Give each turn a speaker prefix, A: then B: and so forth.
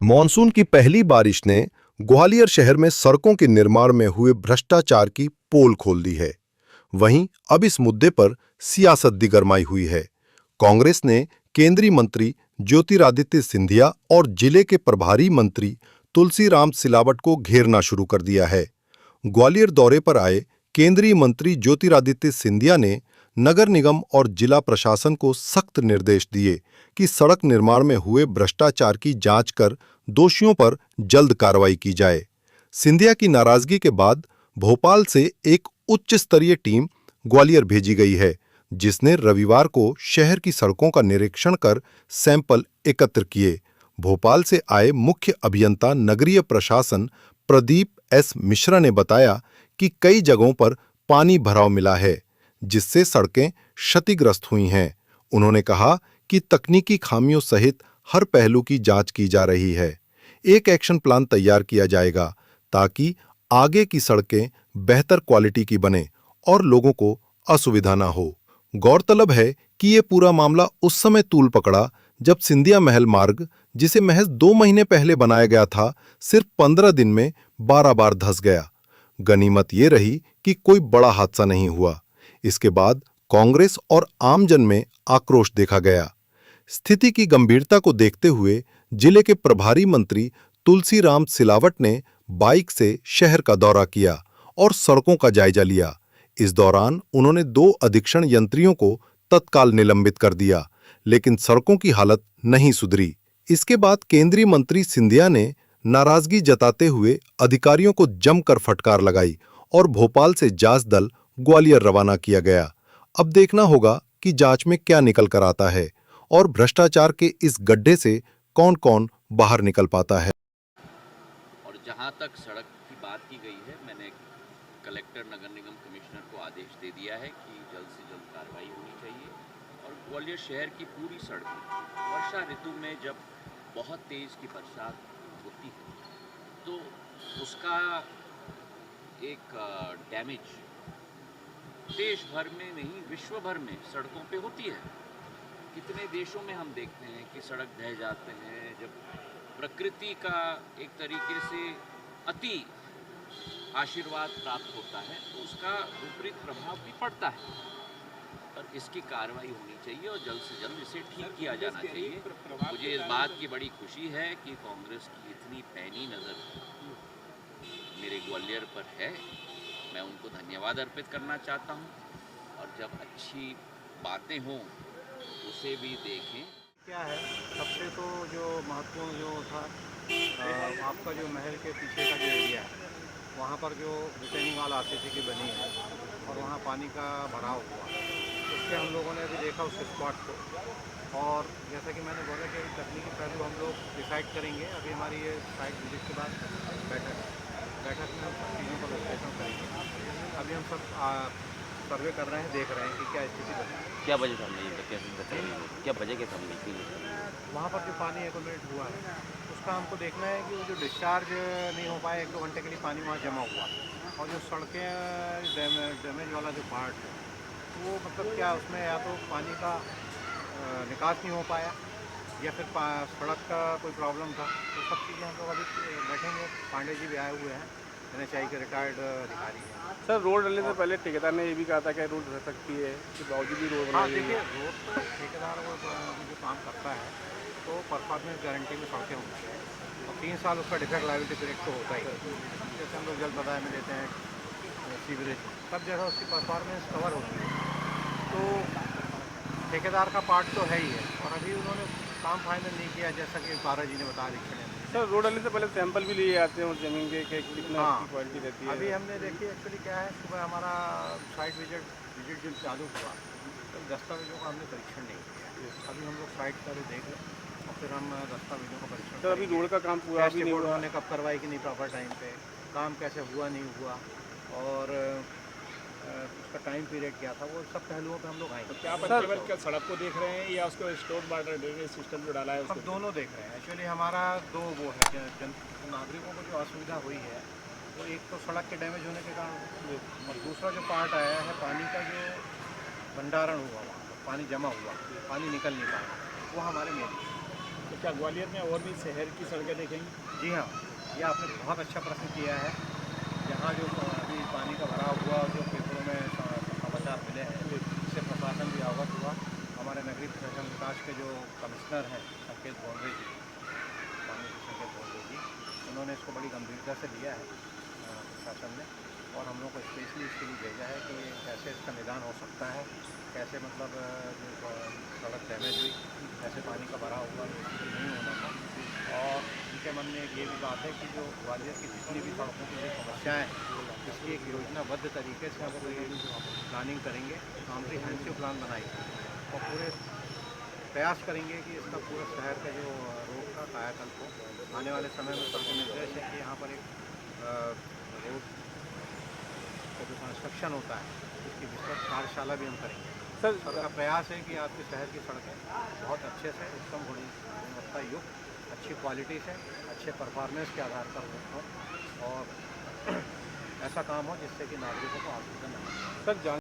A: Monsoon की पहली बारिश ने ग्वालियर शहर में सड़कों के निर्माण में हुए भ्रष्टाचार की पोल खोल दी है। वहीं अब इस मुद्दे पर सियासत भी गरमाई हुई है। कांग्रेस ने केंद्रीय मंत्री ज्योतिरादित्य सिंधिया और जिले के प्रभारी मंत्री तुलसीराम सिलावट को घेरना शुरू कर दिया है। ग्वालियर दौरे पर आए केंद्रीय मंत्री ज्योतिरादित्य सिंधिया ने नगर निगम और जिला प्रशासन को सख्त निर्देश दिए कि सड़क निर्माण में हुए भ्रष्टाचार की जांच कर दोषियों पर जल्द कार्रवाई की जाए। सिंधिया की नाराजगी के बाद भोपाल से एक उच्च स्तरीय टीम ग्वालियर भेजी गई है, जिसने रविवार को शहर की सड़कों का निरीक्षण कर सैंपल एकत्र किए। भोपाल से आए मुख्य अभियंता नगरीय प्रशासन प्रदीप एस मिश्रा ने बताया कि कई जगहों पर पानी भराव मिला है, जिससे सड़कें क्षतिग्रस्त हुई हैं। उन्होंने कहा कि तकनीकी खामियों सहित हर पहलू की जांच की जा रही है। एक एक्शन प्लान तैयार किया जाएगा ताकि आगे की सड़कें बेहतर क्वालिटी की बने और लोगों को असुविधा न हो। गौरतलब है कि ये पूरा मामला उस समय तूल पकड़ा जब सिंधिया महल मार्ग, जिसे महज 2 महीने पहले बनाया गया था, सिर्फ 15 दिन में 12 बार धंस गया। गनीमत ये रही कि कोई बड़ा हादसा नहीं हुआ। इसके बाद कांग्रेस और आमजन में आक्रोश देखा गया। स्थिति की गंभीरता को देखते हुए जिले के प्रभारी मंत्री तुलसीराम सिलावट ने बाइक से शहर का दौरा किया और सड़कों का जायजा लिया। इस दौरान उन्होंने 2 अधीक्षण यंत्रियों को तत्काल निलंबित कर दिया, लेकिन सड़कों की हालत नहीं सुधरी। इसके बाद केंद्रीय मंत्री सिंधिया ने नाराजगी जताते हुए अधिकारियों को जमकर फटकार लगाई और भोपाल से जांच दल ग्वालियर रवाना किया गया। अब देखना होगा कि जांच में क्या निकल कर आता है और भ्रष्टाचार के इस गड्ढे से कौन-कौन बाहर निकल पाता है।
B: और जहां तक सड़क की बात की गई है, मैंने कलेक्टर, नगर निगम कमिश्नर को आदेश दे दिया है कि जल्द से जल्द कार्रवाई होनी चाहिए। और ग्वालियर शहर की पूरी सड़कें वर्षा ऋतु में जब बहुत तेज़ की बरसात होती है तो उसका एक डैमेज देश भर में नहीं, विश्व भर में सड़कों पे होती है। कितने देशों में हम देखते हैं कि सड़क ढह जाते हैं जब प्रकृति का एक तरीके से अति आशीर्वाद प्राप्त होता है तो उसका विपरीत प्रभाव भी पड़ता है। और इसकी कार्रवाई होनी चाहिए और जल्द से जल्द इसे ठीक किया जाना चाहिए। मुझे इस बात की बड़ी खुशी है कि कांग्रेस की इतनी पैनी नज़र मेरे ग्वालियर पर है। मैं उनको धन्यवाद अर्पित करना चाहता हूँ और जब अच्छी बातें हों उसे भी देखें।
C: क्या है, सबसे तो जो महत्वपूर्ण जो था आपका जो महल के पीछे का जो एरिया है, वहाँ पर जो रिटेनिंग वाल आरसीसी की बनी है और वहाँ पानी का भराव हुआ, उसके हम लोगों ने अभी देखा उस स्पॉट को। और जैसा कि मैंने बोला कि अभी तकनीकी पहलू हम लोग डिसाइड करेंगे। अभी हमारी ये साइट विजिट के बाद बैठक में हम सब चीज़ों का विश्लेषण करेंगे। अभी हम सब सर्वे कर रहे हैं, देख रहे हैं कि क्या स्थिति बनी।
B: क्या वजह सामने क्या वजह के सामने
C: वहाँ पर जो पानी एक्यूमुलेट हुआ है उसका हमको देखना है कि वो जो डिस्चार्ज नहीं हो पाया, 1-2 घंटे के लिए पानी वहाँ जमा हुआ, और जो सड़कें डैमेज वाला जो पार्ट है वो मतलब क्या उसमें या तो पानी का निकास नहीं हो पाया या फिर सड़क का कोई प्रॉब्लम था। तो सब चीज़ें हम लोग अभी बैठेंगे। पांडे जी भी आए हुए हैं, NHAI के रिटायर्ड अधिकारी हैं।
D: सर, रोड डलने से पहले ठेकेदार ने ये भी कहा था कि रोड रह सकती है, कि बावजूद भी रोड
C: हाँ,
D: बनाई गई
C: देखिए
D: है।
C: रोड तो ठेकेदार वो जो काम करता है तो परफॉर्मेंस गारंटी में सड़कें होती हैं और 3 साल उसका डिफेक्ट लायबिलिटी पीरियड तो होता ही है। जैसे हम लोग जल प्रदाय में देते हैं, सीवरेज, सब जगह उसकी परफॉर्मेंस कवर होती है। तो ठेकेदार का पार्ट तो है ही है और अभी उन्होंने काम फाइनल नहीं किया, जैसा कि पारा जी ने बताया अधीक्षण ने।
D: सर, रोड डलने से पहले सैंपल भी लिए जाते हैं उस ज़मीन के कि कितना
C: हाँ,
D: अच्छी क्वालिटी रहती है।
C: अभी हमने देखी एक्चुअली क्या है, सुबह हमारा साइट विजिट जब चालू हुआ तो दस्तावेजों का हमने परीक्षण नहीं किया। अभी हम लोग साइट का भी देख लें और फिर हम दस्तावेजों का परीक्षण
D: सर, अभी
C: करेंगे।
D: रोड का काम पूरा भी नहीं हुआ।
C: उन्होंने कब कार्रवाई की नहीं प्रॉपर टाइम पे, काम कैसे हुआ नहीं हुआ और उसका टाइम पीरियड क्या था, वो सब पहलुओं पे हम लोग आएंगे।
E: तो क्या केवल क्या सड़क को देख रहे हैं या उसको स्टोर वाटर ड्रेनेज सिस्टम जो डाला है
C: हम
E: उसको?
C: दोनों देख रहे हैं। एक्चुअली हमारा दो वो है, नागरिकों को जो असुविधा हुई है वो एक तो सड़क के डैमेज होने के कारण, और दूसरा जो पार्ट आया है पानी का जो भंडारण हुआ, वहाँ पर पानी जमा हुआ, पानी निकल नहीं पाया, वो हमारे मेन।
E: तो क्या ग्वालियर में और भी शहर की सड़कें देखेंगी?
C: जी हाँ, ये आपने बहुत अच्छा प्रश्न किया है। यहाँ जो अभी पानी का भराव हुआ, जो पेपरों में समाचार मिले हैं, इससे प्रशासन भी अवगत हुआ। हमारे नगरीय प्रशासन विकास के जो कमिश्नर हैं संकेत बोंडरे जी, माननीय संकेत बोंडरे जी, उन्होंने इसको बड़ी गंभीरता से लिया है प्रशासन ने, और हम लोग को स्पेशली इसके लिए भेजा है कि कैसे इसका निदान हो सकता है, कैसे मतलब जो सड़क डैमेज हुई, कैसे पानी का भराव हुआ, ये नहीं होना था। और उनके मन में एक ये भी बात है कि जो ग्वालियर की जितनी भी सड़कों की जो समस्याएँ हैं, इसकी एक योजनाबद्ध तरीके से हम कोई प्लानिंग करेंगे, कॉम्प्रिहेंसिव प्लान बनाएंगे और पूरे प्रयास करेंगे कि इसका पूरा शहर का जो रोड का कायाकल्प हो। आने वाले समय में सबको निर्देश है कि यहाँ पर एक रोड का जो कंस्ट्रक्शन होता है उसकी विस्तृत कार्यशाला भी हम करेंगे।
D: सर
C: सबका प्रयास है कि आपके शहर की सड़कें बहुत अच्छे से उत्तम गुणवत्ता युक्त, अच्छी क्वालिटी से, अच्छे परफॉर्मेंस के आधार पर हो और ऐसा काम हो जिससे कि नागरिकों को आसानी न हो।
D: सर जान